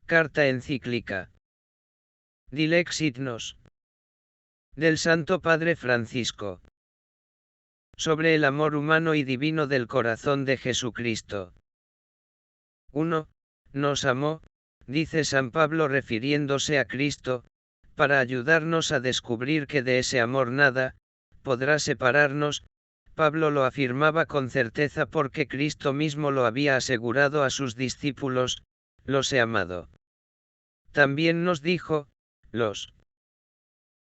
Carta encíclica Dilexit Nos del Santo Padre Francisco sobre el amor humano y divino del corazón de Jesucristo. 1. Nos amó, dice San Pablo refiriéndose a Cristo, para ayudarnos a descubrir que de ese amor nada podrá separarnos. Pablo lo afirmaba con certeza porque Cristo mismo lo había asegurado a sus discípulos: los he amado. También nos dijo: los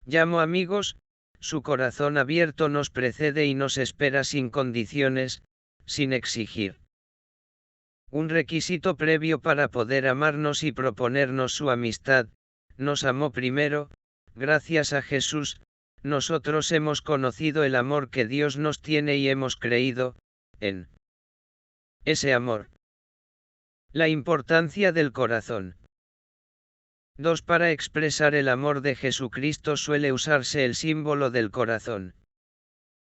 llamo amigos. Su corazón abierto nos precede y nos espera sin condiciones, sin exigir un requisito previo para poder amarnos y proponernos su amistad. Nos amó primero. Gracias a Jesús, nosotros hemos conocido el amor que Dios nos tiene y hemos creído en ese amor. La importancia del corazón. 2. Para expresar el amor de Jesucristo suele usarse el símbolo del corazón.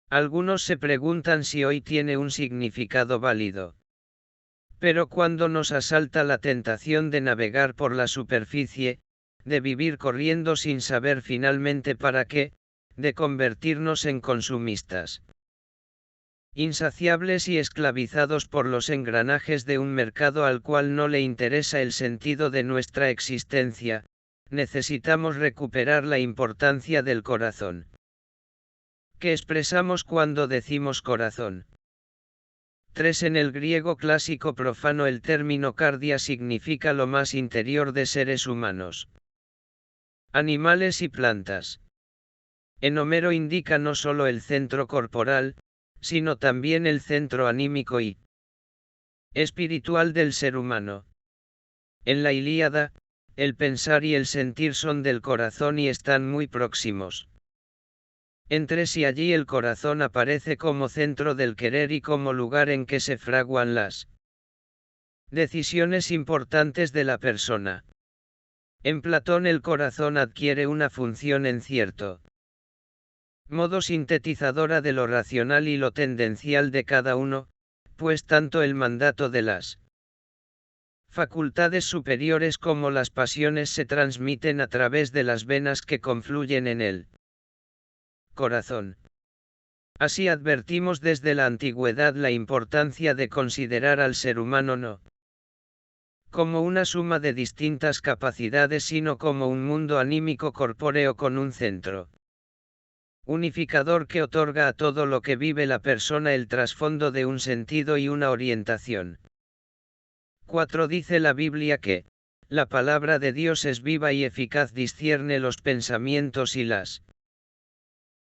Algunos se preguntan si hoy tiene un significado válido. Pero cuando nos asalta la tentación de navegar por la superficie, de vivir corriendo sin saber finalmente para qué, de convertirnos en consumistas insaciables y esclavizados por los engranajes de un mercado al cual no le interesa el sentido de nuestra existencia, necesitamos recuperar la importancia del corazón. ¿Qué expresamos cuando decimos corazón? 3. En el griego clásico profano el término cardia significa lo más interior de seres humanos, animales y plantas. En Homero indica no solo el centro corporal, sino también el centro anímico y espiritual del ser humano. En la Ilíada, el pensar y el sentir son del corazón y están muy próximos entre sí. Allí el corazón aparece como centro del querer y como lugar en que se fraguan las decisiones importantes de la persona. En Platón el corazón adquiere una función en cierto modo sintetizadora de lo racional y lo tendencial de cada uno, pues tanto el mandato de las facultades superiores como las pasiones se transmiten a través de las venas que confluyen en el corazón. Así advertimos desde la antigüedad la importancia de considerar al ser humano no como una suma de distintas capacidades, sino como un mundo anímico corpóreo con un centro unificador que otorga a todo lo que vive la persona el trasfondo de un sentido y una orientación. 4. Dice la Biblia que la palabra de Dios es viva y eficaz, discierne los pensamientos y las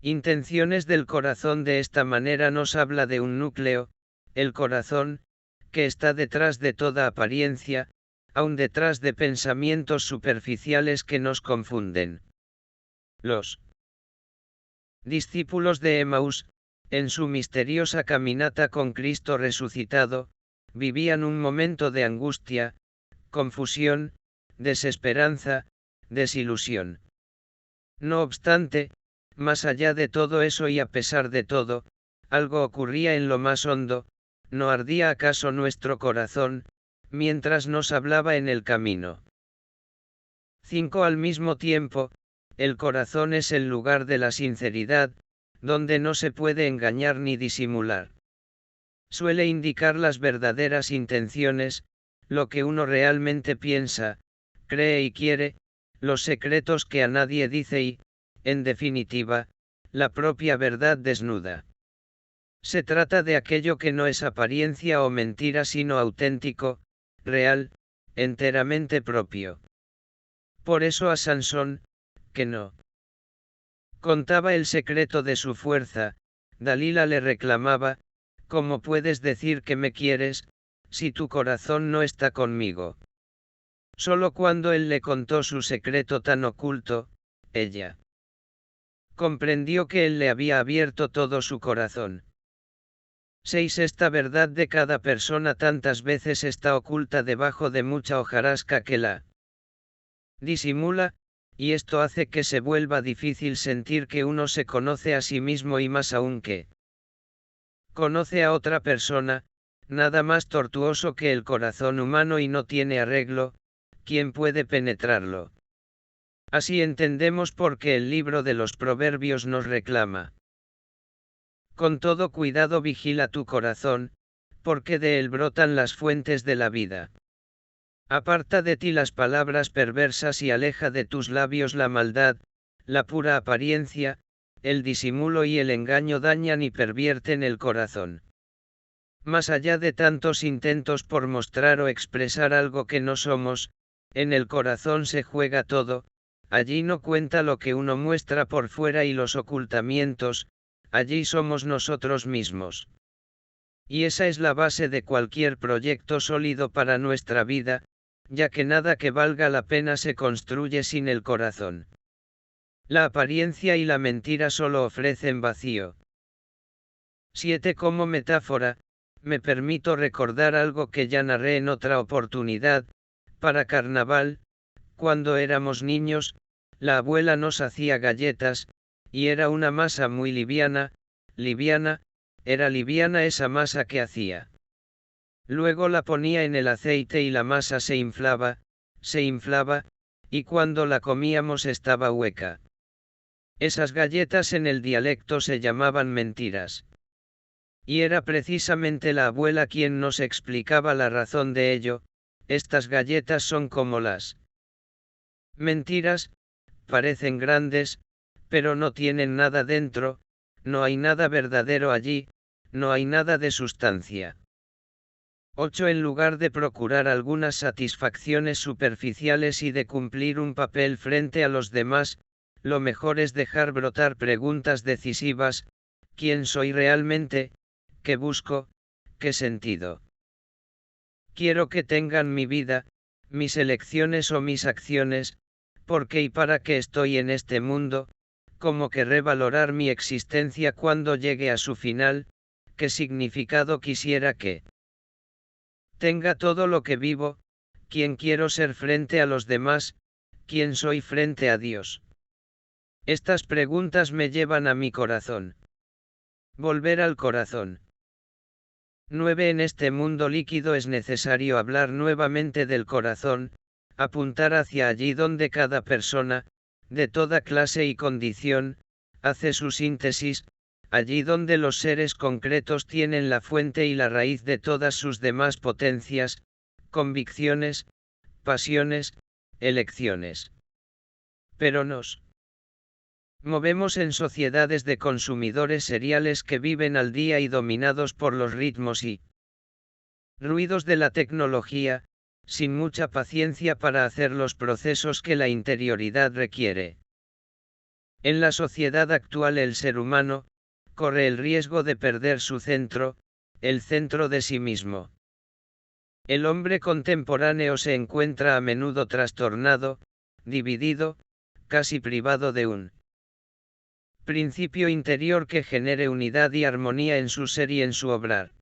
intenciones del corazón. De esta manera nos habla de un núcleo, el corazón, que está detrás de toda apariencia, aun detrás de pensamientos superficiales que nos confunden. Los discípulos de Emaús, en su misteriosa caminata con Cristo resucitado, vivían un momento de angustia, confusión, desesperanza, desilusión. No obstante, más allá de todo eso y a pesar de todo, algo ocurría en lo más hondo. ¿No ardía acaso nuestro corazón, mientras nos hablaba en el camino? 5. Al mismo tiempo, el corazón es el lugar de la sinceridad, donde no se puede engañar ni disimular. Suele indicar las verdaderas intenciones, lo que uno realmente piensa, cree y quiere, los secretos que a nadie dice y, en definitiva, la propia verdad desnuda. Se trata de aquello que no es apariencia o mentira, sino auténtico, real, enteramente propio. Por eso a Sansón, que no contaba el secreto de su fuerza, Dalila le reclamaba: ¿cómo puedes decir que me quieres, si tu corazón no está conmigo? Solo cuando él le contó su secreto tan oculto, ella comprendió que él le había abierto todo su corazón. 6. Esta verdad de cada persona tantas veces está oculta debajo de mucha hojarasca que la disimula, y esto hace que se vuelva difícil sentir que uno se conoce a sí mismo y más aún que conoce a otra persona. Nada más tortuoso que el corazón humano y no tiene arreglo, ¿quién puede penetrarlo? Así entendemos por qué el libro de los Proverbios nos reclama. Con todo cuidado vigila tu corazón, porque de él brotan las fuentes de la vida. Aparta de ti las palabras perversas y aleja de tus labios la maldad, la pura apariencia, el disimulo y el engaño dañan y pervierten el corazón. Más allá de tantos intentos por mostrar o expresar algo que no somos, en el corazón se juega todo, allí no cuenta lo que uno muestra por fuera y los ocultamientos, allí somos nosotros mismos. Y esa es la base de cualquier proyecto sólido para nuestra vida, ya que nada que valga la pena se construye sin el corazón. La apariencia y la mentira solo ofrecen vacío. 7. Como metáfora, me permito recordar algo que ya narré en otra oportunidad. Para carnaval, cuando éramos niños, la abuela nos hacía galletas, y era una masa muy liviana, era liviana esa masa que hacía. Luego la ponía en el aceite y la masa se inflaba, y cuando la comíamos estaba hueca. Esas galletas en el dialecto se llamaban mentiras. Y era precisamente la abuela quien nos explicaba la razón de ello. Estas galletas son como las mentiras, parecen grandes, pero no tienen nada dentro, no hay nada verdadero allí, no hay nada de sustancia. 8. En lugar de procurar algunas satisfacciones superficiales y de cumplir un papel frente a los demás, lo mejor es dejar brotar preguntas decisivas: ¿quién soy realmente? ¿Qué busco? ¿Qué sentido quiero que tengan mi vida, mis elecciones o mis acciones? ¿Por qué y para qué estoy en este mundo? ¿Cómo querré valorar mi existencia cuando llegue a su final? ¿Qué significado quisiera que tenga todo lo que vivo? ¿Quién quiero ser frente a los demás? ¿Quién soy frente a Dios? Estas preguntas me llevan a mi corazón. Volver al corazón. 9. En este mundo líquido es necesario hablar nuevamente del corazón, apuntar hacia allí donde cada persona, de toda clase y condición, hace su síntesis, allí donde los seres concretos tienen la fuente y la raíz de todas sus demás potencias, convicciones, pasiones, elecciones. Pero nos movemos en sociedades de consumidores seriales que viven al día y dominados por los ritmos y ruidos de la tecnología, sin mucha paciencia para hacer los procesos que la interioridad requiere. En la sociedad actual el ser humano corre el riesgo de perder su centro, el centro de sí mismo. El hombre contemporáneo se encuentra a menudo trastornado, dividido, casi privado de un principio interior que genere unidad y armonía en su ser y en su obrar.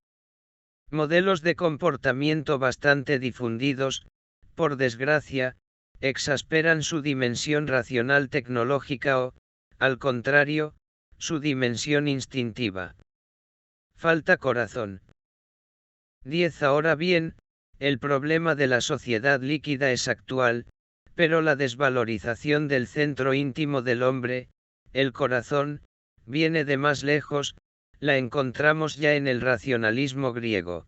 Modelos de comportamiento bastante difundidos, por desgracia, exasperan su dimensión racional tecnológica o, al contrario, su dimensión instintiva. Falta corazón. 10. Ahora bien, el problema de la sociedad líquida es actual, pero la desvalorización del centro íntimo del hombre, el corazón, viene de más lejos, la encontramos ya en el racionalismo griego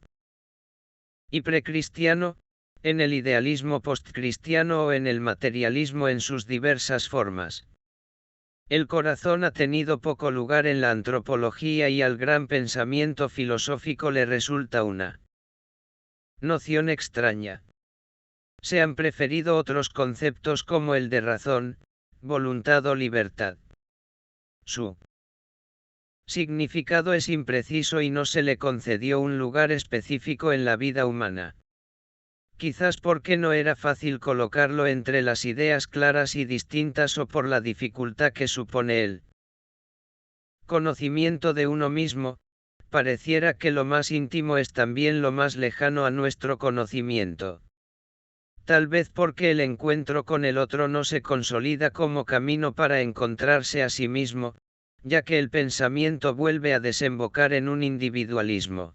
y precristiano, en el idealismo postcristiano o en el materialismo en sus diversas formas. El corazón ha tenido poco lugar en la antropología y al gran pensamiento filosófico le resulta una noción extraña. Se han preferido otros conceptos como el de razón, voluntad o libertad. Su significado es impreciso y no se le concedió un lugar específico en la vida humana. Quizás porque no era fácil colocarlo entre las ideas claras y distintas o por la dificultad que supone el conocimiento de uno mismo, pareciera que lo más íntimo es también lo más lejano a nuestro conocimiento. Tal vez porque el encuentro con el otro no se consolida como camino para encontrarse a sí mismo, ya que el pensamiento vuelve a desembocar en un individualismo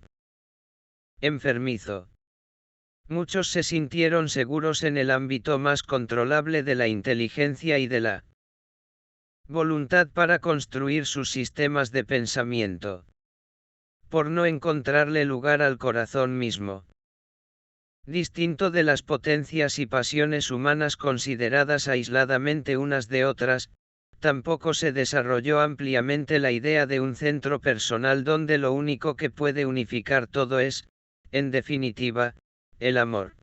enfermizo. Muchos se sintieron seguros en el ámbito más controlable de la inteligencia y de la voluntad para construir sus sistemas de pensamiento, por no encontrarle lugar al corazón mismo. Distinto de las potencias y pasiones humanas consideradas aisladamente unas de otras, tampoco se desarrolló ampliamente la idea de un centro personal donde lo único que puede unificar todo es, en definitiva, el amor.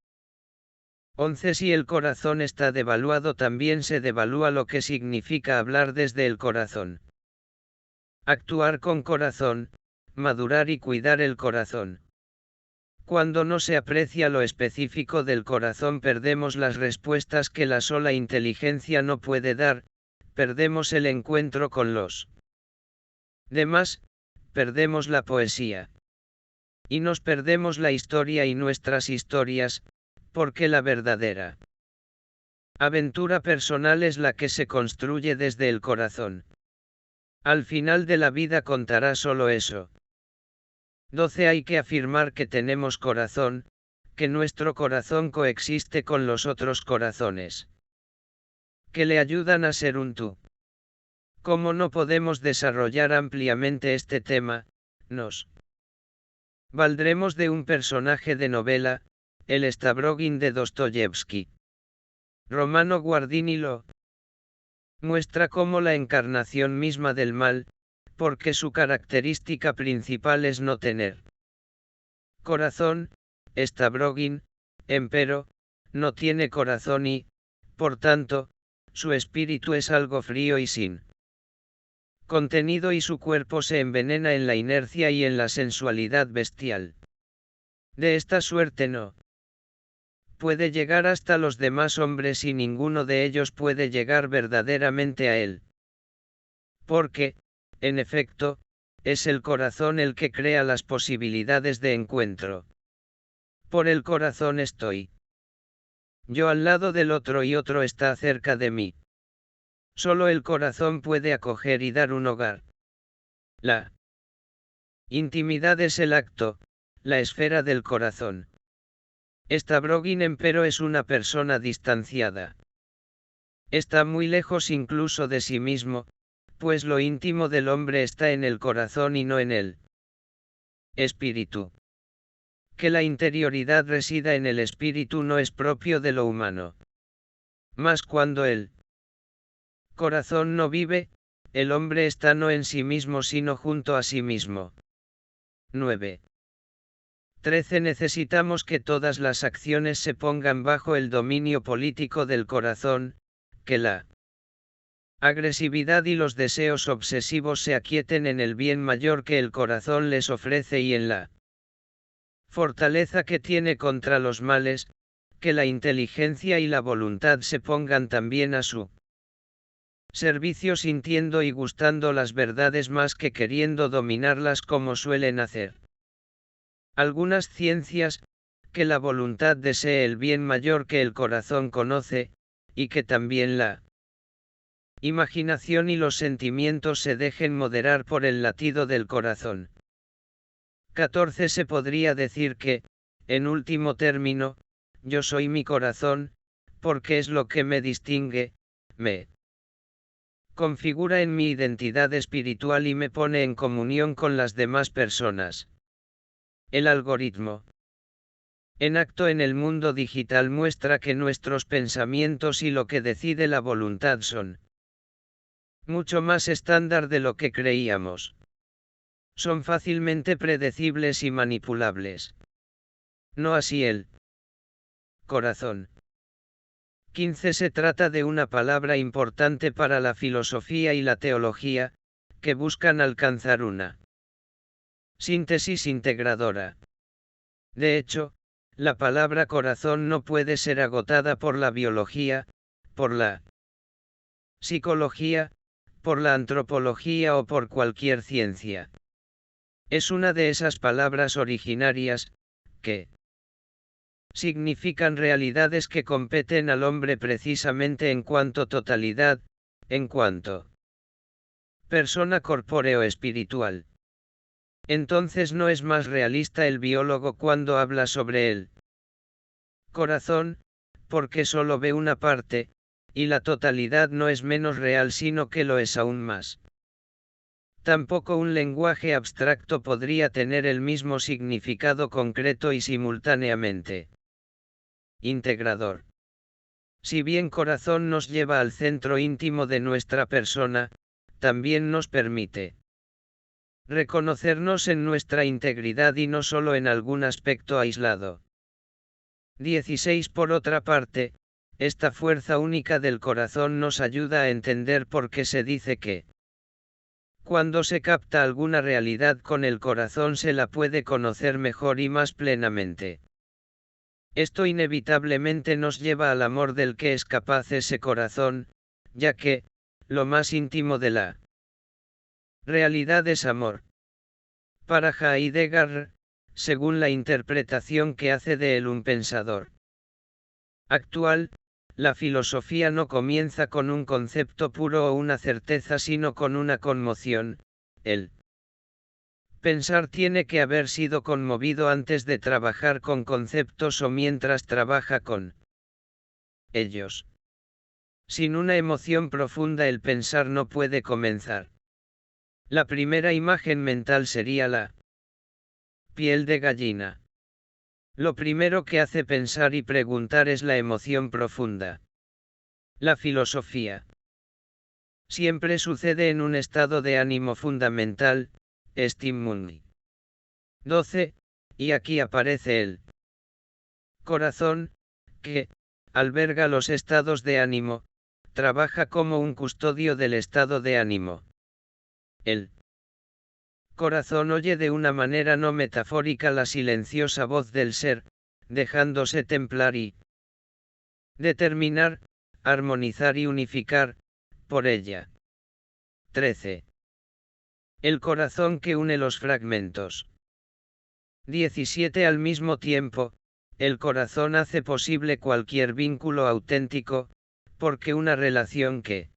11. Si el corazón está devaluado, también se devalúa lo que significa hablar desde el corazón. Actuar con corazón, madurar y cuidar el corazón. Cuando no se aprecia lo específico del corazón, perdemos las respuestas que la sola inteligencia no puede dar, perdemos el encuentro con los demás, perdemos la poesía. Y nos perdemos la historia y nuestras historias, porque la verdadera aventura personal es la que se construye desde el corazón. Al final de la vida contará solo eso. 12. Hay que afirmar que tenemos corazón, que nuestro corazón coexiste con los otros corazones, que le ayudan a ser un tú. Como no podemos desarrollar ampliamente este tema, nos valdremos de un personaje de novela, el Stavrogin de Dostoyevsky. Romano Guardini lo muestra como la encarnación misma del mal, porque su característica principal es no tener corazón. Stavrogin, empero, no tiene corazón y, por tanto, su espíritu es algo frío y sin contenido, y su cuerpo se envenena en la inercia y en la sensualidad bestial. De esta suerte no puede llegar hasta los demás hombres y ninguno de ellos puede llegar verdaderamente a él. Porque, en efecto, es el corazón el que crea las posibilidades de encuentro. Por el corazón estoy yo al lado del otro y otro está cerca de mí. Solo el corazón puede acoger y dar un hogar. La intimidad es el acto, la esfera del corazón. Stavrogin empero es una persona distanciada. Está muy lejos incluso de sí mismo, pues lo íntimo del hombre está en el corazón y no en el espíritu. Que la interioridad resida en el espíritu no es propio de lo humano. Mas cuando el corazón no vive, el hombre está no en sí mismo sino junto a sí mismo. 9. 13. Necesitamos que todas las acciones se pongan bajo el dominio político del corazón, que la agresividad y los deseos obsesivos se aquieten en el bien mayor que el corazón les ofrece y en la fortaleza que tiene contra los males, que la inteligencia y la voluntad se pongan también a su servicio, sintiendo y gustando las verdades más que queriendo dominarlas como suelen hacer algunas ciencias, que la voluntad desee el bien mayor que el corazón conoce, y que también la imaginación y los sentimientos se dejen moderar por el latido del corazón. 14. Se podría decir que, en último término, yo soy mi corazón, porque es lo que me distingue, me configura en mi identidad espiritual y me pone en comunión con las demás personas. El algoritmo en acto en el mundo digital muestra que nuestros pensamientos y lo que decide la voluntad son mucho más estándar de lo que creíamos. Son fácilmente predecibles y manipulables. No así el corazón. 15. Se trata de una palabra importante para la filosofía y la teología, que buscan alcanzar una síntesis integradora. De hecho, la palabra corazón no puede ser agotada por la biología, por la psicología, por la antropología o por cualquier ciencia. Es una de esas palabras originarias, que significan realidades que competen al hombre precisamente en cuanto totalidad, en cuanto persona corpóreo espiritual. Entonces no es más realista el biólogo cuando habla sobre él Corazón, porque solo ve una parte, y la totalidad no es menos real sino que lo es aún más. Tampoco un lenguaje abstracto podría tener el mismo significado concreto y simultáneamente integrador. Si bien corazón nos lleva al centro íntimo de nuestra persona, también nos permite reconocernos en nuestra integridad y no solo en algún aspecto aislado. 16. Por otra parte, esta fuerza única del corazón nos ayuda a entender por qué se dice que cuando se capta alguna realidad con el corazón se la puede conocer mejor y más plenamente. Esto inevitablemente nos lleva al amor del que es capaz ese corazón, ya que, lo más íntimo de la realidad es amor. Para Heidegger, según la interpretación que hace de él un pensador actual, la filosofía no comienza con un concepto puro o una certeza sino con una conmoción. El pensar tiene que haber sido conmovido antes de trabajar con conceptos o mientras trabaja con ellos. Sin una emoción profunda el pensar no puede comenzar. La primera imagen mental sería la piel de gallina. Lo primero que hace pensar y preguntar es la emoción profunda. La filosofía siempre sucede en un estado de ánimo fundamental, stimuli. 12. Y aquí aparece el corazón, que alberga los estados de ánimo, trabaja como un custodio del estado de ánimo. El corazón oye de una manera no metafórica la silenciosa voz del ser, dejándose templar y determinar, armonizar y unificar, por ella. 13. El corazón que une los fragmentos. 17. Al mismo tiempo, el corazón hace posible cualquier vínculo auténtico, porque una relación que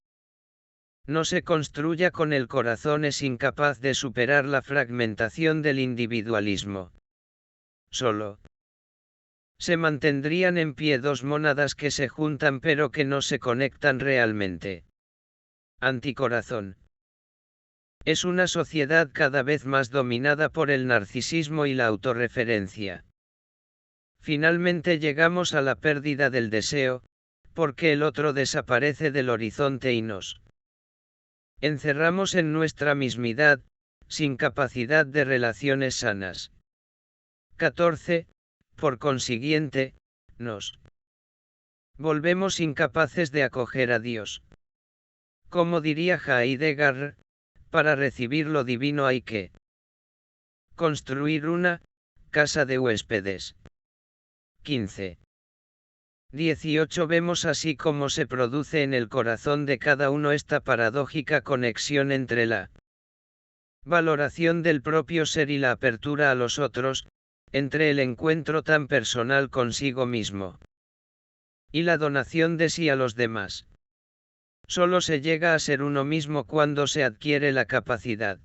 no se construya con el corazón es incapaz de superar la fragmentación del individualismo. Solo se mantendrían en pie dos mónadas que se juntan pero que no se conectan realmente. Anticorazón. Es una sociedad cada vez más dominada por el narcisismo y la autorreferencia. Finalmente llegamos a la pérdida del deseo, porque el otro desaparece del horizonte y nos encerramos en nuestra mismidad, sin capacidad de relaciones sanas. 14. Por consiguiente, nos volvemos incapaces de acoger a Dios. Como diría Heidegger, para recibir lo divino hay que construir una casa de huéspedes. 15. 18. Vemos así cómo se produce en el corazón de cada uno esta paradójica conexión entre la valoración del propio ser y la apertura a los otros, entre el encuentro tan personal consigo mismo y la donación de sí a los demás. Solo se llega a ser uno mismo cuando se adquiere la capacidad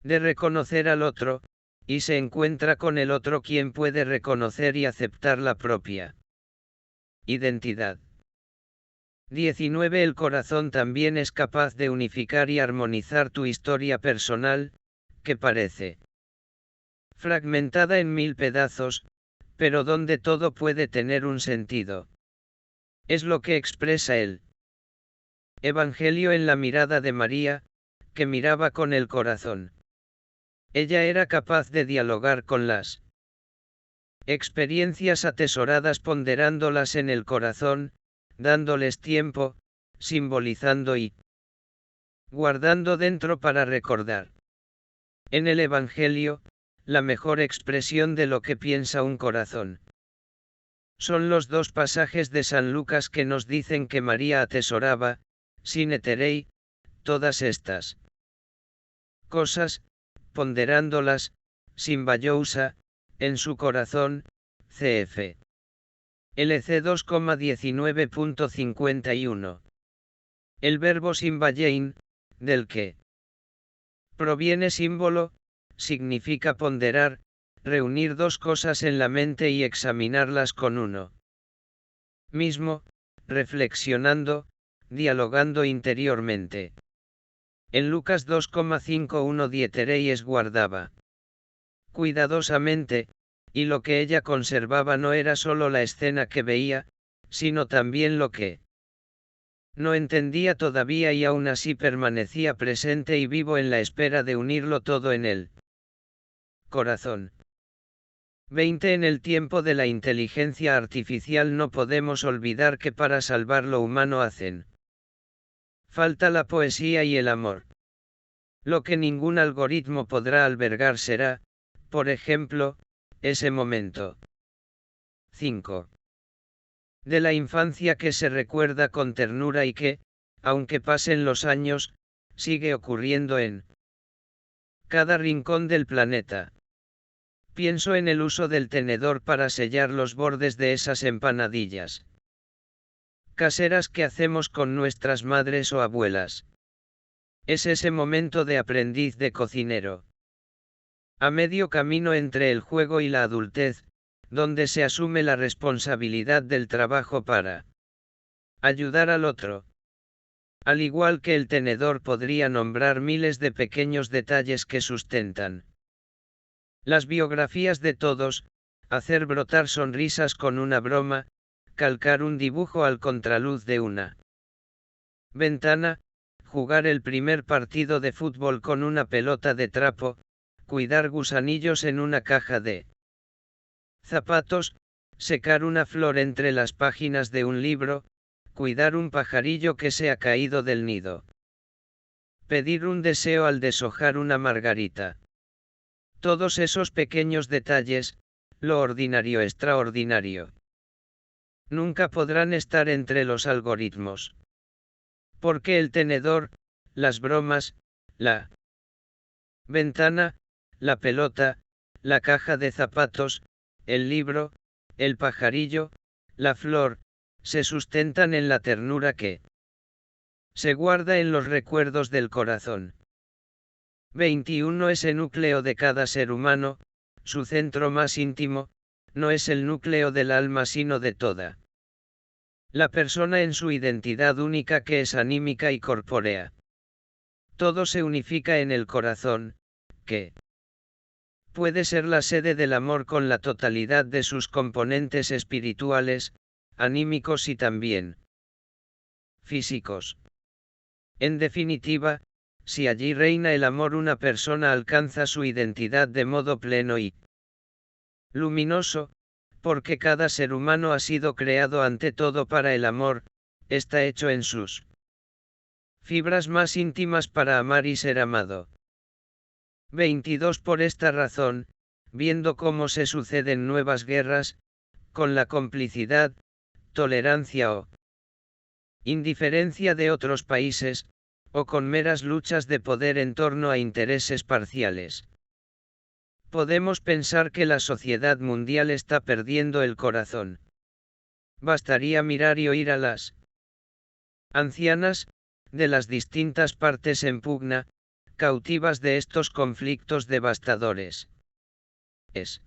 de reconocer al otro, y se encuentra con el otro quien puede reconocer y aceptar la propia identidad. 19. El corazón también es capaz de unificar y armonizar tu historia personal, que parece fragmentada en 1000 pedazos, pero donde todo puede tener un sentido. Es lo que expresa el Evangelio en la mirada de María, que miraba con el corazón. Ella era capaz de dialogar con las experiencias atesoradas ponderándolas en el corazón, dándoles tiempo, simbolizando y guardando dentro para recordar. En el Evangelio, la mejor expresión de lo que piensa un corazón son los dos pasajes de San Lucas que nos dicen que María atesoraba, sin eterei, todas estas cosas, ponderándolas, sin vayousa, en su corazón, cf. LC 2,19.51. El verbo simbayein, del que proviene símbolo, significa ponderar, reunir dos cosas en la mente y examinarlas con uno mismo, reflexionando, dialogando interiormente. En Lucas 2,51 Dietereyes guardaba cuidadosamente, y lo que ella conservaba no era solo la escena que veía, sino también lo que no entendía todavía y aún así permanecía presente y vivo en la espera de unirlo todo en el corazón. 20 En el tiempo de la inteligencia artificial no podemos olvidar que para salvar lo humano hacen falta la poesía y el amor. Lo que ningún algoritmo podrá albergar será, por ejemplo, ese momento. 5. De la infancia que se recuerda con ternura y que, aunque pasen los años, sigue ocurriendo en cada rincón del planeta. Pienso en el uso del tenedor para sellar los bordes de esas empanadillas caseras que hacemos con nuestras madres o abuelas. Es ese momento de aprendiz de cocinero. A medio camino entre el juego y la adultez, donde se asume la responsabilidad del trabajo para ayudar al otro. Al igual que el tenedor podría nombrar miles de pequeños detalles que sustentan las biografías de todos, hacer brotar sonrisas con una broma, calcar un dibujo al contraluz de una ventana, jugar el primer partido de fútbol con una pelota de trapo, cuidar gusanillos en una caja de zapatos, secar una flor entre las páginas de un libro, cuidar un pajarillo que se ha caído del nido. Pedir un deseo al deshojar una margarita. Todos esos pequeños detalles, lo ordinario extraordinario. Nunca podrán estar entre los algoritmos. Porque el tenedor, las bromas, la ventana, la pelota, la caja de zapatos, el libro, el pajarillo, la flor, se sustentan en la ternura que se guarda en los recuerdos del corazón. 21 Ese núcleo de cada ser humano, su centro más íntimo, no es el núcleo del alma sino de toda la persona en su identidad única que es anímica y corpórea. Todo se unifica en el corazón, que puede ser la sede del amor con la totalidad de sus componentes espirituales, anímicos y también físicos. En definitiva, si allí reina el amor, una persona alcanza su identidad de modo pleno y luminoso, porque cada ser humano ha sido creado ante todo para el amor, está hecho en sus fibras más íntimas para amar y ser amado. 22 Por esta razón, viendo cómo se suceden nuevas guerras, con la complicidad, tolerancia o indiferencia de otros países, o con meras luchas de poder en torno a intereses parciales, podemos pensar que la sociedad mundial está perdiendo el corazón. Bastaría mirar y oír a las ancianas, de las distintas partes en pugna, cautivas de estos conflictos devastadores. Es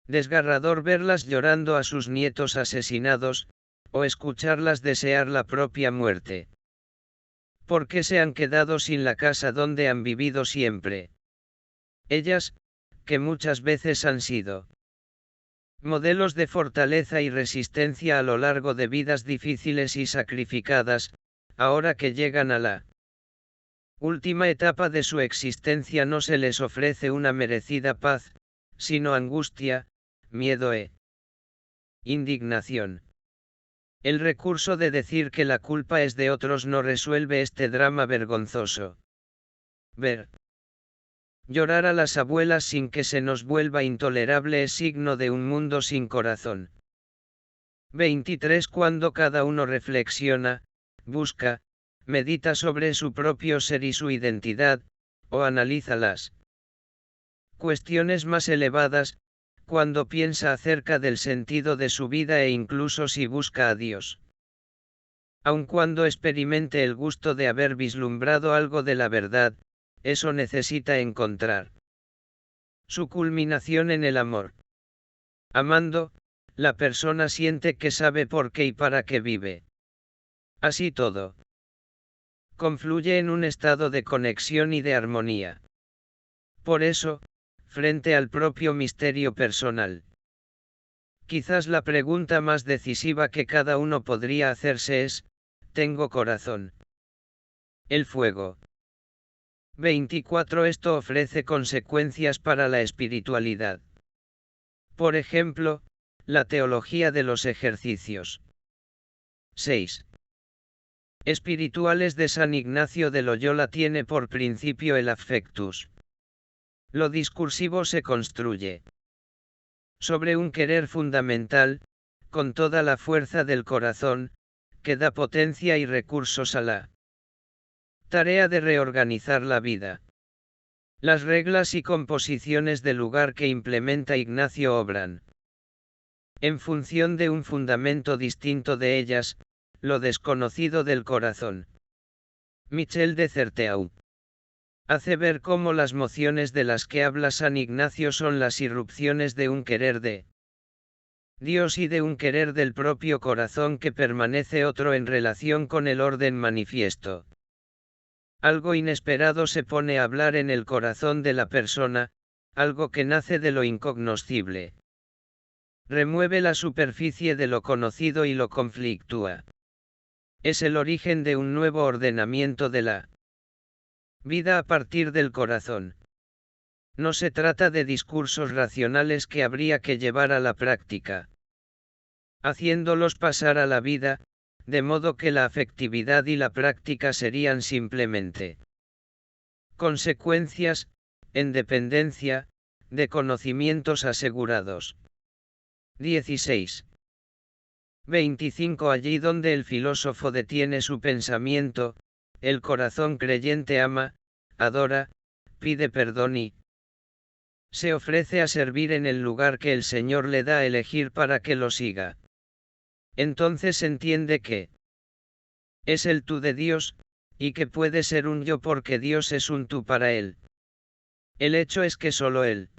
desgarrador verlas llorando a sus nietos asesinados, o escucharlas desear la propia muerte. Porque se han quedado sin la casa donde han vivido siempre. Ellas, que muchas veces han sido modelos de fortaleza y resistencia a lo largo de vidas difíciles y sacrificadas, ahora que llegan a la última etapa de su existencia no se les ofrece una merecida paz, sino angustia, miedo e indignación. El recurso de decir que la culpa es de otros no resuelve este drama vergonzoso. Ver llorar a las abuelas sin que se nos vuelva intolerable es signo de un mundo sin corazón. 23 Cuando cada uno reflexiona, busca, medita sobre su propio ser y su identidad, o analiza las cuestiones más elevadas, cuando piensa acerca del sentido de su vida e incluso si busca a Dios. Aun cuando experimente el gusto de haber vislumbrado algo de la verdad, eso necesita encontrar Su culminación en el amor. Amando, la persona siente que sabe por qué y para qué vive. Así todo confluye en un estado de conexión y de armonía. Por eso, frente al propio misterio personal, quizás la pregunta más decisiva que cada uno podría hacerse es, ¿tengo corazón? El fuego. 24. Esto ofrece consecuencias para la espiritualidad. Por ejemplo, la teología de los ejercicios. 6. Espirituales de San Ignacio de Loyola tiene por principio el affectus. Lo discursivo se construye sobre un querer fundamental, con toda la fuerza del corazón, que da potencia y recursos a la tarea de reorganizar la vida. Las reglas y composiciones del lugar que implementa Ignacio obran en función de un fundamento distinto de ellas, lo desconocido del corazón. Michel de Certeau hace ver cómo las mociones de las que habla San Ignacio son las irrupciones de un querer de Dios y de un querer del propio corazón que permanece otro en relación con el orden manifiesto. Algo inesperado se pone a hablar en el corazón de la persona, algo que nace de lo incognoscible. Remueve la superficie de lo conocido y lo conflictúa. Es el origen de un nuevo ordenamiento de la vida a partir del corazón. No se trata de discursos racionales que habría que llevar a la práctica, haciéndolos pasar a la vida, de modo que la afectividad y la práctica serían simplemente consecuencias, en dependencia, de conocimientos asegurados. 16. 25. Allí donde el filósofo detiene su pensamiento, el corazón creyente ama, adora, pide perdón y se ofrece a servir en el lugar que el Señor le da a elegir para que lo siga. Entonces entiende que es el tú de Dios, y que puede ser un yo porque Dios es un tú para él. El hecho es que solo Él,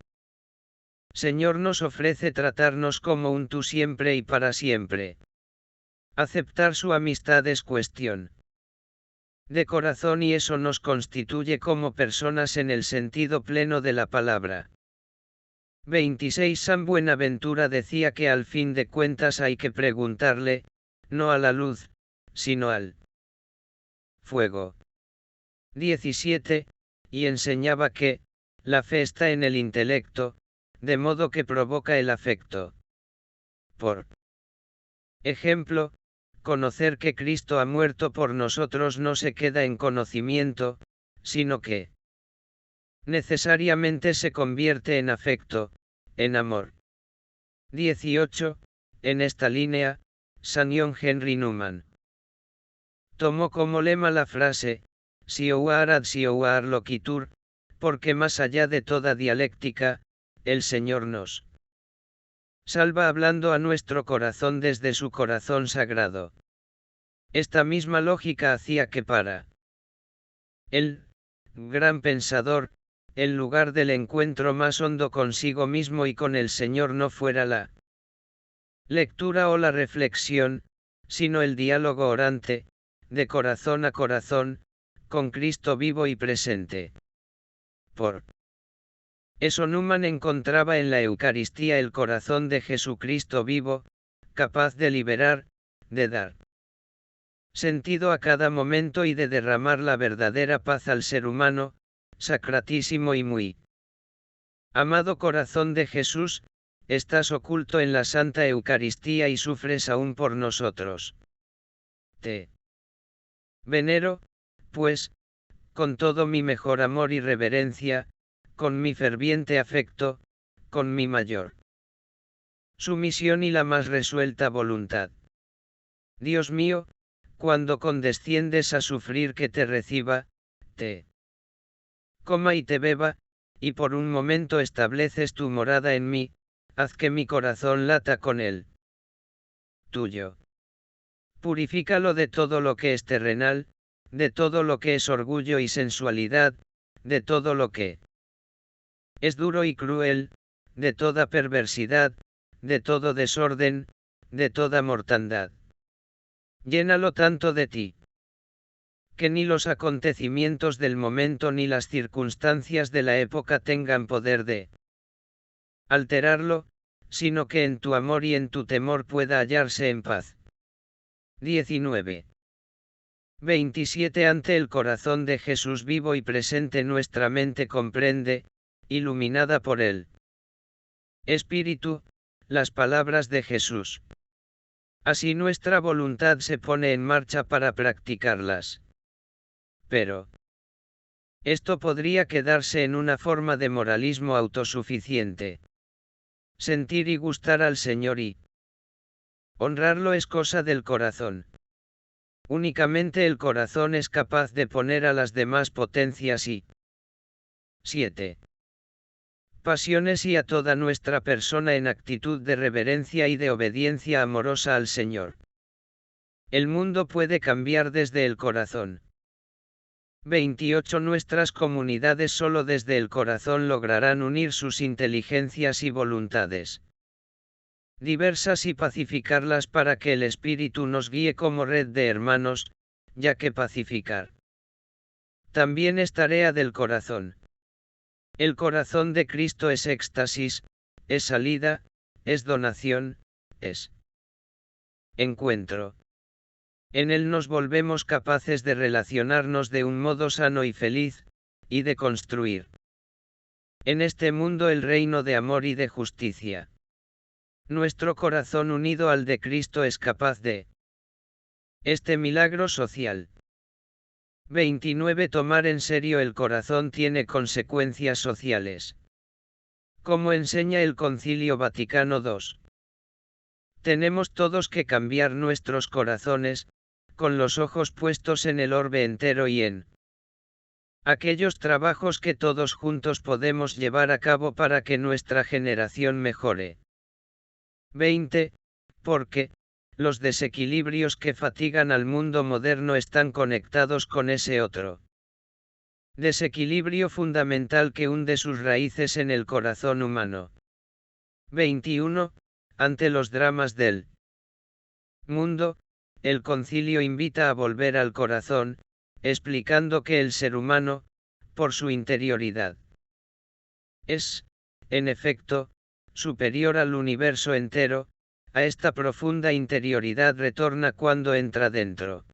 Señor, nos ofrece tratarnos como un tú siempre y para siempre. Aceptar su amistad es cuestión de corazón y eso nos constituye como personas en el sentido pleno de la palabra. 26. San Buenaventura decía que al fin de cuentas hay que preguntarle, no a la luz, sino al fuego. 17. Y enseñaba que, la fe está en el intelecto, de modo que provoca el afecto. Por ejemplo, conocer que Cristo ha muerto por nosotros no se queda en conocimiento, sino que necesariamente se convierte en afecto, en amor. 18. En esta línea, San John Henry Newman tomó como lema la frase, si ouar ad si ouar loquitur, porque más allá de toda dialéctica, el Señor nos salva hablando a nuestro corazón desde su corazón sagrado. Esta misma lógica hacía que para el gran pensador, el lugar del encuentro más hondo consigo mismo y con el Señor no fuera la lectura o la reflexión, sino el diálogo orante, de corazón a corazón, con Cristo vivo y presente. Por eso Newman encontraba en la Eucaristía el corazón de Jesucristo vivo, capaz de liberar, de dar sentido a cada momento y de derramar la verdadera paz al ser humano, sacratísimo y muy amado corazón de Jesús, estás oculto en la Santa Eucaristía y sufres aún por nosotros. Te venero, pues, con todo mi mejor amor y reverencia, con mi ferviente afecto, con mi mayor sumisión y la más resuelta voluntad. Dios mío, cuando condesciendes a sufrir que te reciba, te coma y te beba, y por un momento estableces tu morada en mí, haz que mi corazón lata con él tuyo. Purifícalo de todo lo que es terrenal, de todo lo que es orgullo y sensualidad, de todo lo que Es duro y cruel, de toda perversidad, de todo desorden, de toda mortandad. Llénalo tanto de ti, que ni los acontecimientos del momento ni las circunstancias de la época tengan poder de alterarlo, sino que en tu amor y en tu temor pueda hallarse en paz. 19. 27. Ante el corazón de Jesús vivo y presente nuestra mente comprende, iluminada por el Espíritu, las palabras de Jesús. Así nuestra voluntad se pone en marcha para practicarlas. Pero esto podría quedarse en una forma de moralismo autosuficiente. Sentir y gustar al Señor y honrarlo es cosa del corazón. Únicamente el corazón es capaz de poner a las demás potencias y 7. Pasiones y a toda nuestra persona en actitud de reverencia y de obediencia amorosa al Señor. El mundo puede cambiar desde el corazón. 28. Nuestras comunidades solo desde el corazón lograrán unir sus inteligencias y voluntades diversas y pacificarlas para que el Espíritu nos guíe como red de hermanos, ya que pacificar también es tarea del corazón. El corazón de Cristo es éxtasis, es salida, es donación, es encuentro. En él nos volvemos capaces de relacionarnos de un modo sano y feliz, y de construir en este mundo el reino de amor y de justicia. Nuestro corazón unido al de Cristo es capaz de este milagro social. 29. Tomar en serio el corazón tiene consecuencias sociales. Como enseña el Concilio Vaticano II. Tenemos todos que cambiar nuestros corazones, con los ojos puestos en el orbe entero y en aquellos trabajos que todos juntos podemos llevar a cabo para que nuestra generación mejore. 20. Porque los desequilibrios que fatigan al mundo moderno están conectados con ese otro desequilibrio fundamental que hunde sus raíces en el corazón humano. 21. Ante los dramas del mundo, el concilio invita a volver al corazón, explicando que el ser humano, por su interioridad, es, en efecto, superior al universo entero. A esta profunda interioridad retorna cuando entra dentro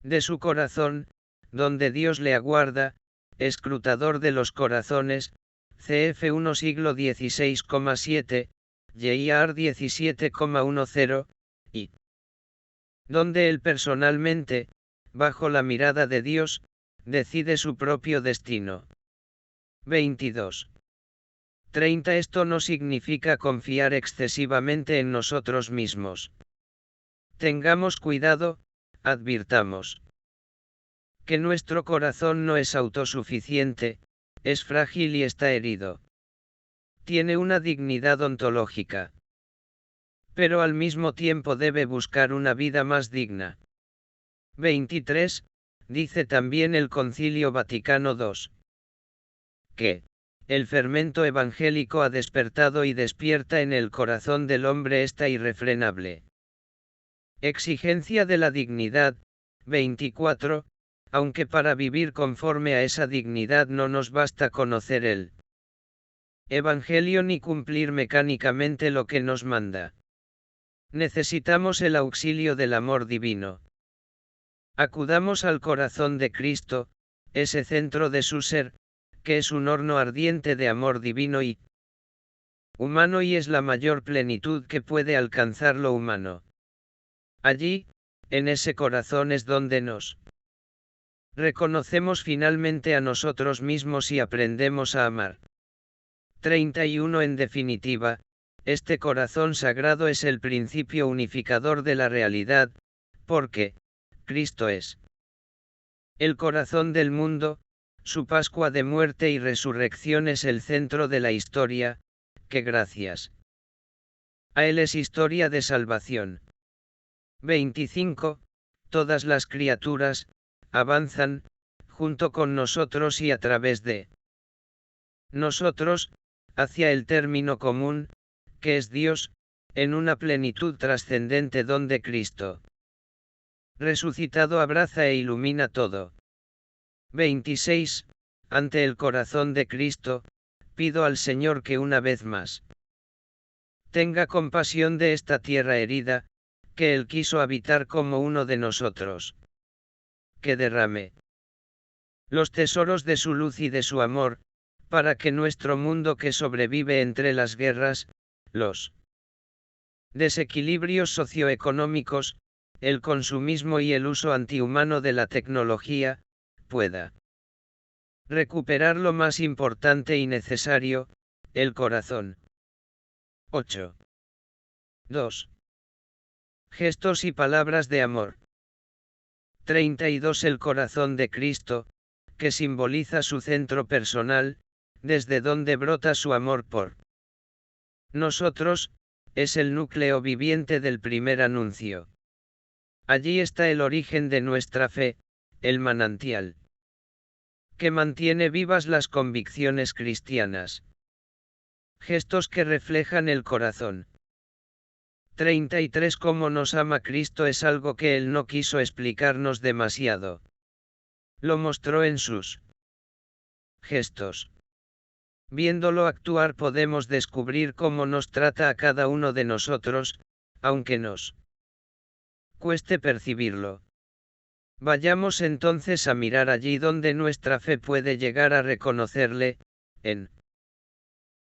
de su corazón, donde Dios le aguarda, escrutador de los corazones, cf. 1 siglo XVI,7, JR 17,10, y donde él personalmente, bajo la mirada de Dios, decide su propio destino. 22. 30. Esto no significa confiar excesivamente en nosotros mismos. Tengamos cuidado, advirtamos que nuestro corazón no es autosuficiente, es frágil y está herido. Tiene una dignidad ontológica, pero al mismo tiempo debe buscar una vida más digna. 23. Dice también el Concilio Vaticano II que el fermento evangélico ha despertado y despierta en el corazón del hombre esta irrefrenable exigencia de la dignidad. 24. Aunque para vivir conforme a esa dignidad no nos basta conocer el Evangelio ni cumplir mecánicamente lo que nos manda. Necesitamos el auxilio del amor divino. Acudamos al corazón de Cristo, ese centro de su ser, que es un horno ardiente de amor divino y humano y es la mayor plenitud que puede alcanzar lo humano. Allí, en ese corazón es donde nos reconocemos finalmente a nosotros mismos y aprendemos a amar. 31. En definitiva, este corazón sagrado es el principio unificador de la realidad, porque Cristo es el corazón del mundo. Su Pascua de muerte y resurrección es el centro de la historia, que gracias a él es historia de salvación. 25. Todas las criaturas avanzan junto con nosotros y a través de Nosotros, hacia el término común, que es Dios, en una plenitud trascendente donde Cristo resucitado abraza e ilumina todo. 26. Ante el corazón de Cristo, pido al Señor que una vez más tenga compasión de esta tierra herida, que Él quiso habitar como uno de nosotros. Que derrame los tesoros de su luz y de su amor, para que nuestro mundo que sobrevive entre las guerras, los desequilibrios socioeconómicos, el consumismo y el uso antihumano de la tecnología, pueda recuperar lo más importante y necesario, el corazón. 8. 2. Gestos y palabras de amor. 32. El corazón de Cristo, que simboliza su centro personal, desde donde brota su amor por nosotros, es el núcleo viviente del primer anuncio. Allí está el origen de nuestra fe, el manantial que mantiene vivas las convicciones cristianas. Gestos que reflejan el corazón. 33. Cómo nos ama Cristo es algo que Él no quiso explicarnos demasiado. Lo mostró en sus gestos. Viéndolo actuar podemos descubrir cómo nos trata a cada uno de nosotros, aunque nos cueste percibirlo. Vayamos entonces a mirar allí donde nuestra fe puede llegar a reconocerle, en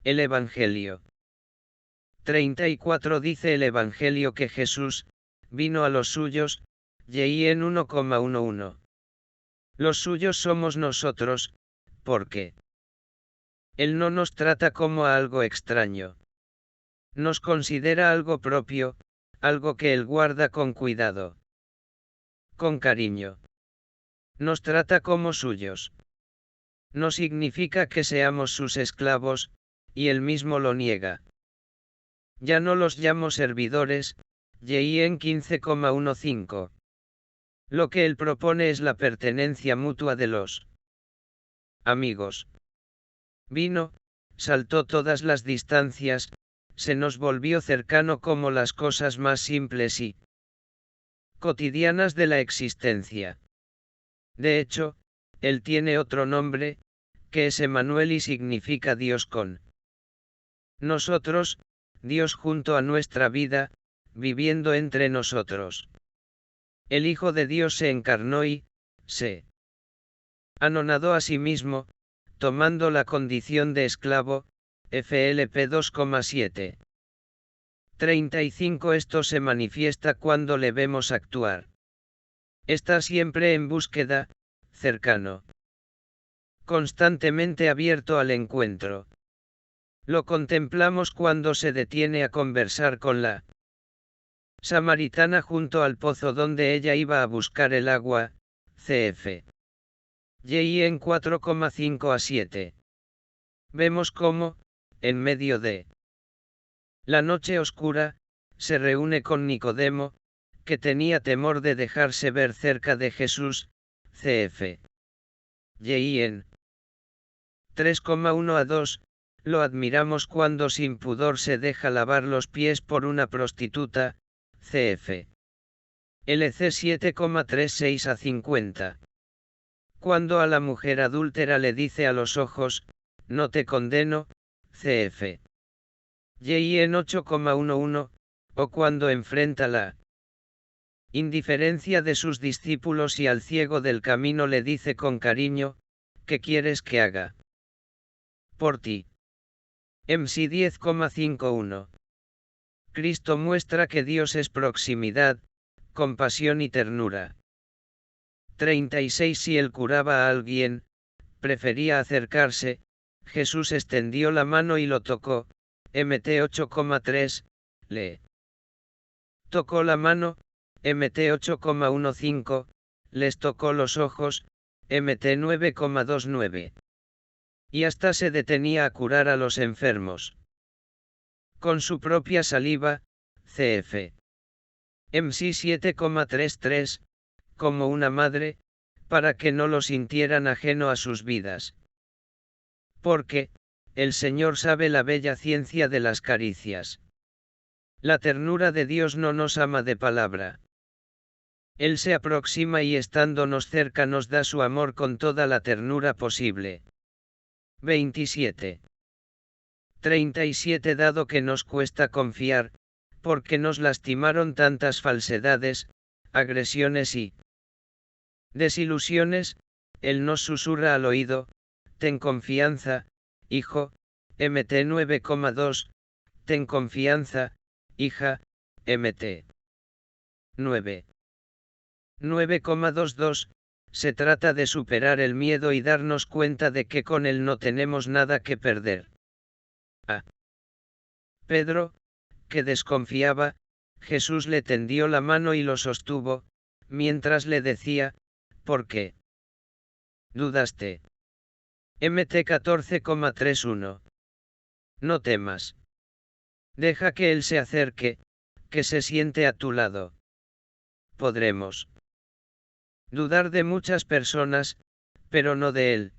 el Evangelio. 34. Dice el Evangelio que Jesús vino a los suyos, y en 1,11. Los suyos somos nosotros, porque Él no nos trata como a algo extraño. Nos considera algo propio, algo que Él guarda con cuidado, con cariño. Nos trata como suyos. No significa que seamos sus esclavos, y Él mismo lo niega. Ya no los llamo servidores, y en 15,15. Lo que Él propone es la pertenencia mutua de los amigos. Vino, saltó todas las distancias, se nos volvió cercano como las cosas más simples y cotidianas de la existencia. De hecho, Él tiene otro nombre, que es Emmanuel y significa Dios con nosotros, Dios junto a nuestra vida, viviendo entre nosotros. El Hijo de Dios se encarnó y, se anonadó a sí mismo, tomando la condición de esclavo, FLP 2,7. 35. Esto se manifiesta cuando le vemos actuar. Está siempre en búsqueda, cercano. Constantemente abierto al encuentro. Lo contemplamos cuando se detiene a conversar con la samaritana junto al pozo donde ella iba a buscar el agua, cf. Y en 4,5 a 7. Vemos cómo, en medio de la noche oscura, se reúne con Nicodemo, que tenía temor de dejarse ver cerca de Jesús, cf. Y en 3,1 a 2, lo admiramos cuando sin pudor se deja lavar los pies por una prostituta, cf. LC 7,36 a 50. Cuando a la mujer adúltera le dice a los ojos, no te condeno, cf. Y en 8,11, o cuando enfrenta la indiferencia de sus discípulos y al ciego del camino le dice con cariño, ¿qué quieres que haga por ti? MC 10,51. Cristo muestra que Dios es proximidad, compasión y ternura. 36. Si él curaba a alguien, prefería acercarse, Jesús extendió la mano y lo tocó, MT 8,3, le tocó la mano, MT 8,15, les tocó los ojos, MT 9,29. Y hasta se detenía a curar a los enfermos con su propia saliva, cf. MC 7,33, como una madre, para que no lo sintieran ajeno a sus vidas. Porque, el Señor sabe la bella ciencia de las caricias. La ternura de Dios no nos ama de palabra. Él se aproxima y estándonos cerca nos da su amor con toda la ternura posible. 27. 37. Dado que nos cuesta confiar, porque nos lastimaron tantas falsedades, agresiones y desilusiones, Él nos susurra al oído: ten confianza, hijo, Mt 9,2, ten confianza, hija, Mt 9. 9,22, se trata de superar el miedo y darnos cuenta de que con Él no tenemos nada que perder. A Pedro, que desconfiaba, Jesús le tendió la mano y lo sostuvo, mientras le decía: ¿por qué dudaste? Mt 14,31. No temas. Deja que Él se acerque, que se siente a tu lado. Podremos dudar de muchas personas, pero no de Él.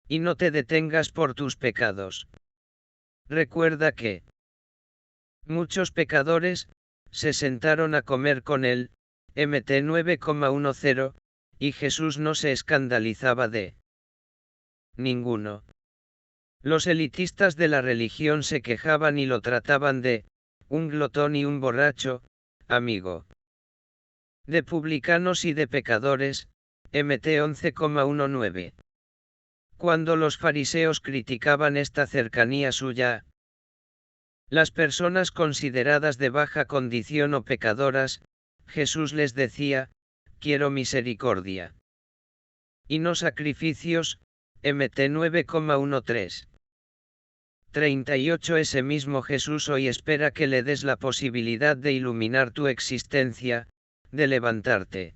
Y no te detengas por tus pecados. Recuerda que muchos pecadores se sentaron a comer con Él, Mt 9,10, y Jesús no se escandalizaba de ninguno. Los elitistas de la religión se quejaban y lo trataban de un glotón y un borracho, amigo de publicanos y de pecadores, Mt 11,19. Cuando los fariseos criticaban esta cercanía suya, las personas consideradas de baja condición o pecadoras, Jesús les decía: quiero misericordia y no sacrificios, Mt 9,13. 38. Ese mismo Jesús hoy espera que le des la posibilidad de iluminar tu existencia, de levantarte,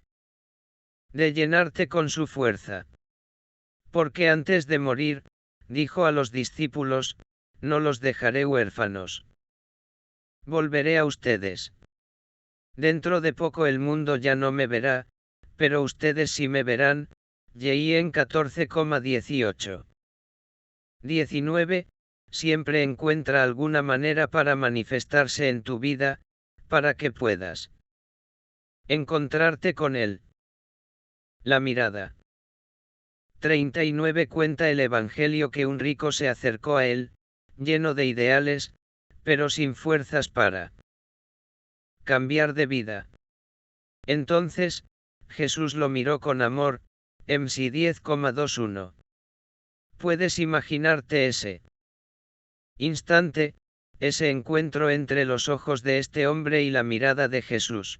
de llenarte con su fuerza. Porque antes de morir, dijo a los discípulos: no los dejaré huérfanos. Volveré a ustedes. Dentro de poco el mundo ya no me verá, pero ustedes sí me verán. en 14,18. 19. Siempre encuentra alguna manera para manifestarse en tu vida, para que puedas encontrarte con Él. La mirada. 39. Cuenta el Evangelio que un rico se acercó a Él, lleno de ideales, pero sin fuerzas para cambiar de vida. Entonces, Jesús lo miró con amor, MC 10,21. Puedes imaginarte ese instante, ese encuentro entre los ojos de este hombre y la mirada de Jesús.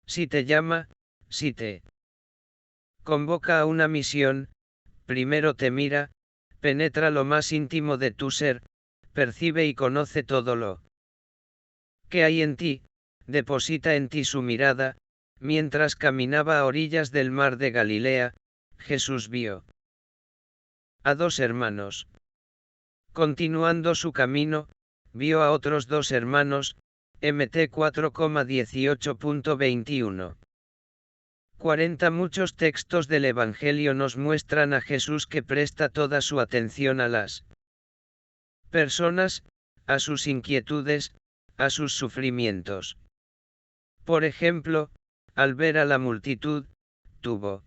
Si te llama, si te convoca a una misión, primero te mira, penetra lo más íntimo de tu ser, percibe y conoce todo lo que hay en ti, deposita en ti su mirada. Mientras caminaba a orillas del mar de Galilea, Jesús vio a dos hermanos. Continuando su camino, vio a otros dos hermanos, Mt 4,18.21. 40. Muchos textos del Evangelio nos muestran a Jesús que presta toda su atención a las personas, a sus inquietudes, a sus sufrimientos. Por ejemplo, al ver a la multitud, tuvo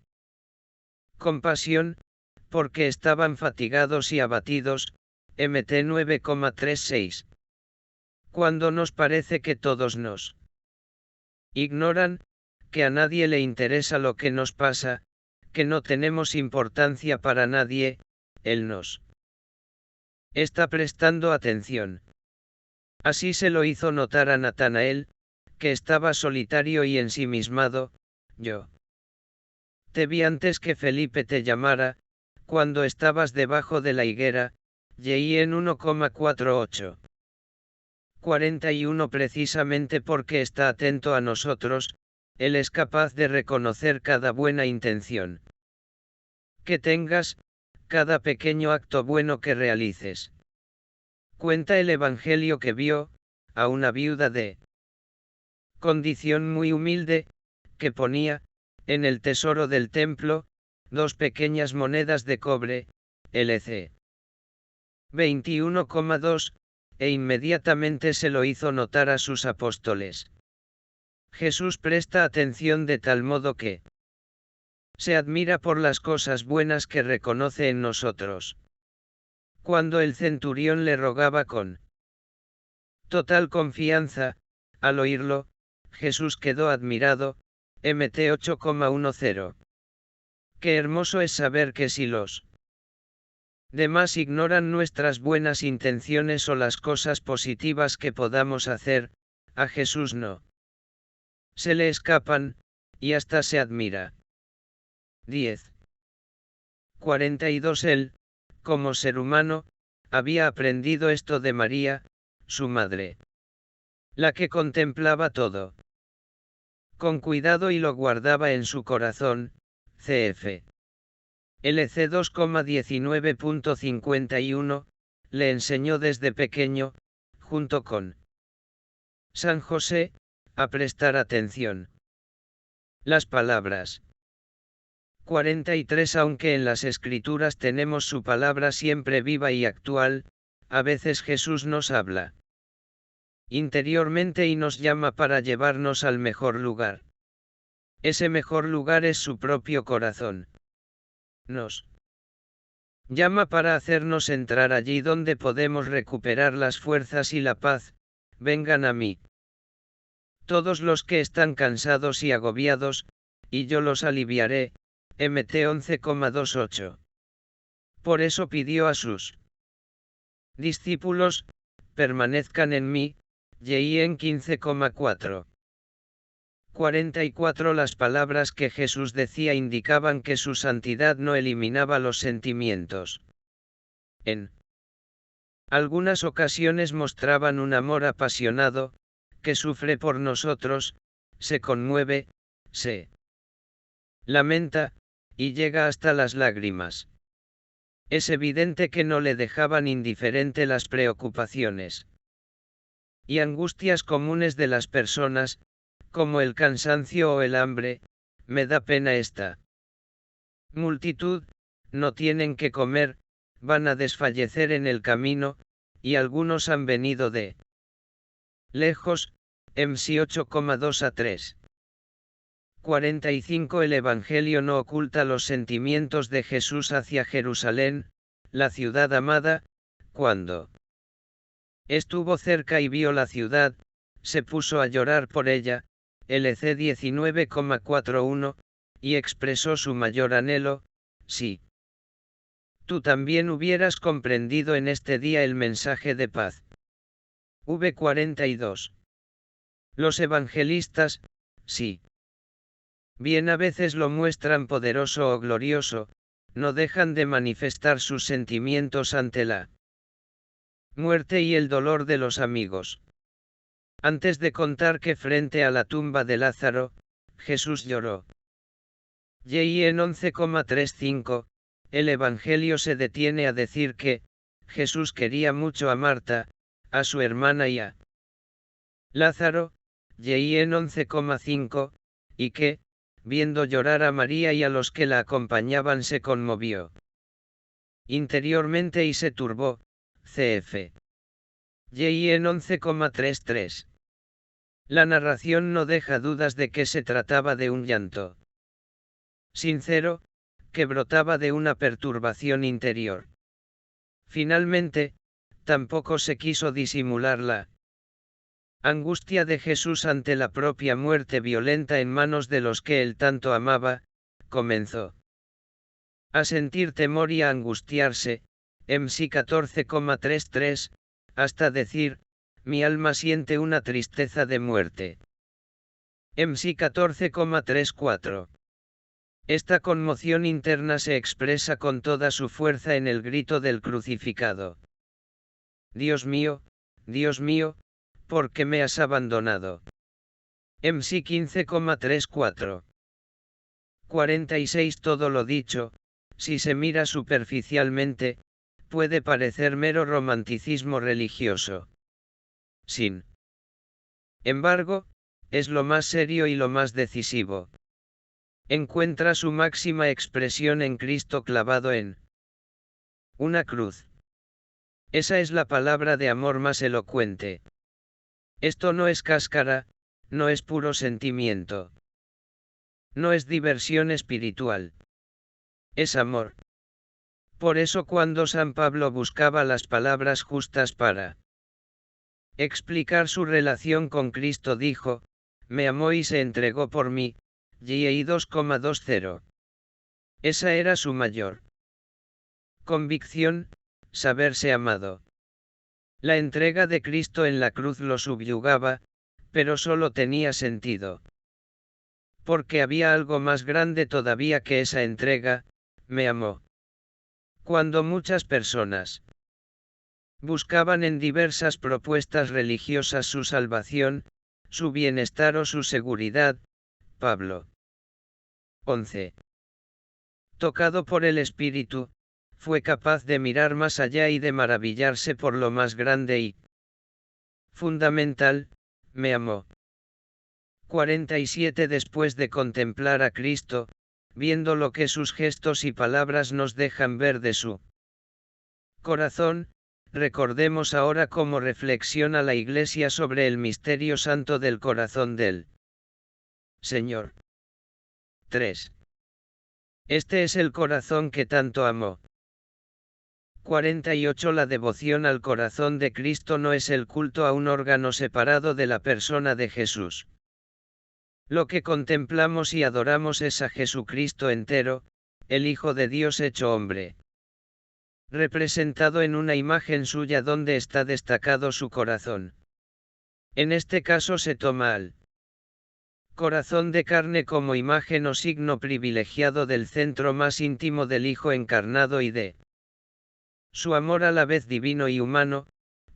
compasión, porque estaban fatigados y abatidos, Mt 9,36. Cuando nos parece que todos nos ignoran, que a nadie le interesa lo que nos pasa, que no tenemos importancia para nadie, Él nos está prestando atención. Así se lo hizo notar a Natanael, que estaba solitario y ensimismado: yo te vi antes que Felipe te llamara, cuando estabas debajo de la higuera, en 1,48. 41. Precisamente porque está atento a nosotros, Él es capaz de reconocer cada buena intención que tengas, cada pequeño acto bueno que realices. Cuenta el Evangelio que vio a una viuda de condición muy humilde, que ponía, en el tesoro del templo, 2 pequeñas monedas de cobre, LC 21,2, e inmediatamente se lo hizo notar a sus apóstoles. Jesús presta atención de tal modo que se admira por las cosas buenas que reconoce en nosotros. Cuando el centurión le rogaba con total confianza, al oírlo, Jesús quedó admirado, Mt 8,10. Qué hermoso es saber que si los demás ignoran nuestras buenas intenciones o las cosas positivas que podamos hacer, a Jesús no se le escapan, y hasta se admira. 10. 42. Él, como ser humano, había aprendido esto de María, su madre, la que contemplaba todo con cuidado y lo guardaba en su corazón, cf. LC 2,19.51, le enseñó desde pequeño, junto con San José, a prestar atención. Las palabras. 43. Aunque en las Escrituras tenemos su palabra siempre viva y actual, a veces Jesús nos habla interiormente y nos llama para llevarnos al mejor lugar. Ese mejor lugar es su propio corazón. Nos llama para hacernos entrar allí donde podemos recuperar las fuerzas y la paz. Vengan a mí todos los que están cansados y agobiados, y yo los aliviaré. Mt 11,28. Por eso pidió a sus discípulos, permanezcan en mí, y en 15,4. 44. Las palabras que Jesús decía indicaban que su santidad no eliminaba los sentimientos. En algunas ocasiones mostraban un amor apasionado, que sufre por nosotros, se conmueve, se lamenta, y llega hasta las lágrimas. Es evidente que no le dejaban indiferente las preocupaciones y angustias comunes de las personas, como el cansancio o el hambre. Me da pena esta multitud, no tienen que comer, van a desfallecer en el camino, y algunos han venido de lejos. MC 8,2-3. 45. El Evangelio no oculta los sentimientos de Jesús hacia Jerusalén, la ciudad amada. Cuando estuvo cerca y vio la ciudad, se puso a llorar por ella, LC 19,41, y expresó su mayor anhelo: sí, tú también hubieras comprendido en este día el mensaje de paz. V 42. Los evangelistas, sí bien a veces lo muestran poderoso o glorioso, no dejan de manifestar sus sentimientos ante la muerte y el dolor de los amigos. Antes de contar que frente a la tumba de Lázaro, Jesús lloró. Y en 11,35, el Evangelio se detiene a decir que Jesús quería mucho a Marta, a su hermana y a Lázaro, y en 11,5, y que, viendo llorar a María y a los que la acompañaban, se conmovió interiormente y se turbó, cf. Y en 11,33. La narración no deja dudas de que se trataba de un llanto sincero, que brotaba de una perturbación interior. Finalmente, tampoco se quiso disimular la angustia de Jesús ante la propia muerte violenta en manos de los que él tanto amaba. Comenzó a sentir temor y a angustiarse, MC 14,33, hasta decir: mi alma siente una tristeza de muerte. MC 14,34. Esta conmoción interna se expresa con toda su fuerza en el grito del crucificado: Dios mío, ¿por qué me has abandonado? MC 15,34. 46. Todo lo dicho, si se mira superficialmente, puede parecer mero romanticismo religioso. Sin embargo, es lo más serio y lo más decisivo. Encuentra su máxima expresión en Cristo clavado en una cruz. Esa es la palabra de amor más elocuente. Esto no es cáscara, no es puro sentimiento. No es diversión espiritual. Es amor. Por eso cuando San Pablo buscaba las palabras justas para explicar su relación con Cristo dijo, me amó y se entregó por mí, J.I. 2,20. Esa era su mayor convicción, saberse amado. La entrega de Cristo en la cruz lo subyugaba, pero solo tenía sentido. Porque había algo más grande todavía que esa entrega, me amó. Cuando muchas personas buscaban en diversas propuestas religiosas su salvación, su bienestar o su seguridad, Pablo 11. Tocado por el Espíritu, fue capaz de mirar más allá y de maravillarse por lo más grande y fundamental, me amó. 47. Después de contemplar a Cristo, viendo lo que sus gestos y palabras nos dejan ver de su corazón, recordemos ahora cómo reflexiona la Iglesia sobre el misterio santo del corazón del Señor. 3. Este es el corazón que tanto amó. 48. La devoción al corazón de Cristo no es el culto a un órgano separado de la persona de Jesús. Lo que contemplamos y adoramos es a Jesucristo entero, el Hijo de Dios hecho hombre, representado en una imagen suya donde está destacado su corazón. En este caso se toma al corazón de carne como imagen o signo privilegiado del centro más íntimo del Hijo encarnado y de su amor a la vez divino y humano,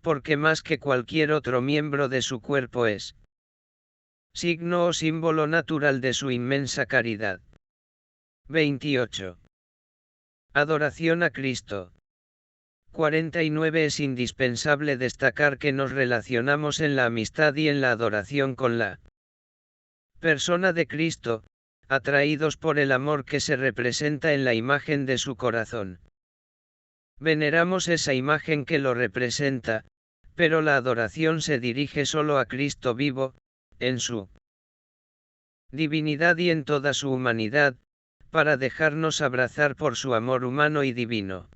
porque más que cualquier otro miembro de su cuerpo es signo o símbolo natural de su inmensa caridad. 28. Adoración a Cristo. 49. Es indispensable destacar que nos relacionamos en la amistad y en la adoración con la persona de Cristo, atraídos por el amor que se representa en la imagen de su corazón. Veneramos esa imagen que lo representa, pero la adoración se dirige solo a Cristo vivo, en su divinidad y en toda su humanidad, para dejarnos abrazar por su amor humano y divino.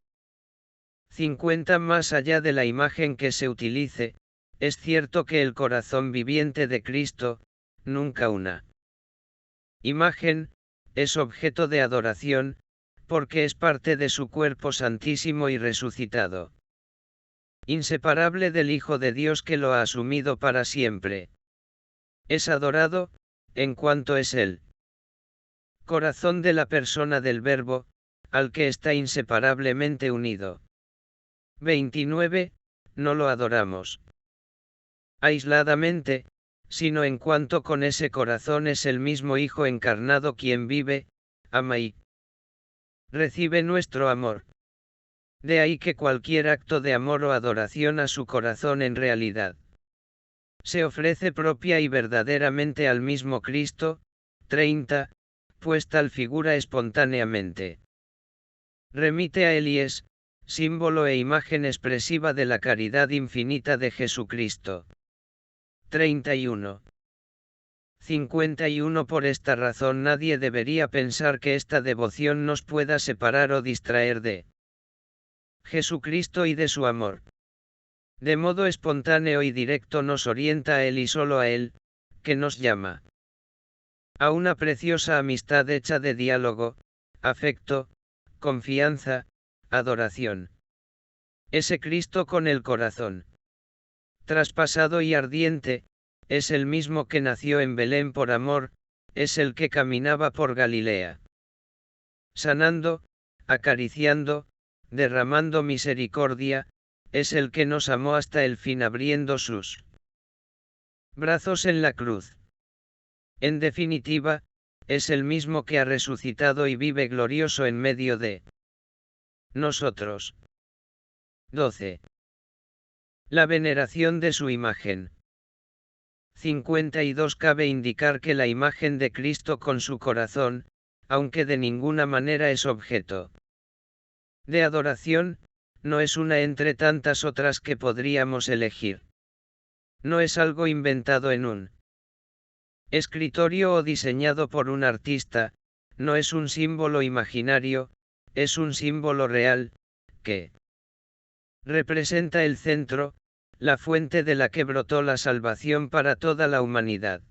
50. Más allá de la imagen que se utilice, es cierto que el corazón viviente de Cristo, nunca una imagen, es objeto de adoración, porque es parte de su cuerpo santísimo y resucitado, inseparable del Hijo de Dios que lo ha asumido para siempre. Es adorado, en cuanto es el corazón de la persona del Verbo, al que está inseparablemente unido. 29. No lo adoramos aisladamente, sino en cuanto con ese corazón es el mismo Hijo encarnado quien vive, ama y recibe nuestro amor. De ahí que cualquier acto de amor o adoración a su corazón en realidad se ofrece propia y verdaderamente al mismo Cristo. 30. Pues tal figura espontáneamente remite a él y es símbolo e imagen expresiva de la caridad infinita de Jesucristo. 31. 51. Por esta razón nadie debería pensar que esta devoción nos pueda separar o distraer de Jesucristo y de su amor. De modo espontáneo y directo nos orienta a Él y solo a Él, que nos llama a una preciosa amistad hecha de diálogo, afecto, confianza, adoración. Ese Cristo con el corazón traspasado y ardiente, es el mismo que nació en Belén por amor, es el que caminaba por Galilea, sanando, acariciando, derramando misericordia, es el que nos amó hasta el fin abriendo sus brazos en la cruz. En definitiva, es el mismo que ha resucitado y vive glorioso en medio de nosotros. 12. La veneración de su imagen. 52. Cabe indicar que la imagen de Cristo con su corazón, aunque de ninguna manera es objeto de adoración, no es una entre tantas otras que podríamos elegir. No es algo inventado en un escritorio o diseñado por un artista, no es un símbolo imaginario, es un símbolo real, que representa el centro, la fuente de la que brotó la salvación para toda la humanidad.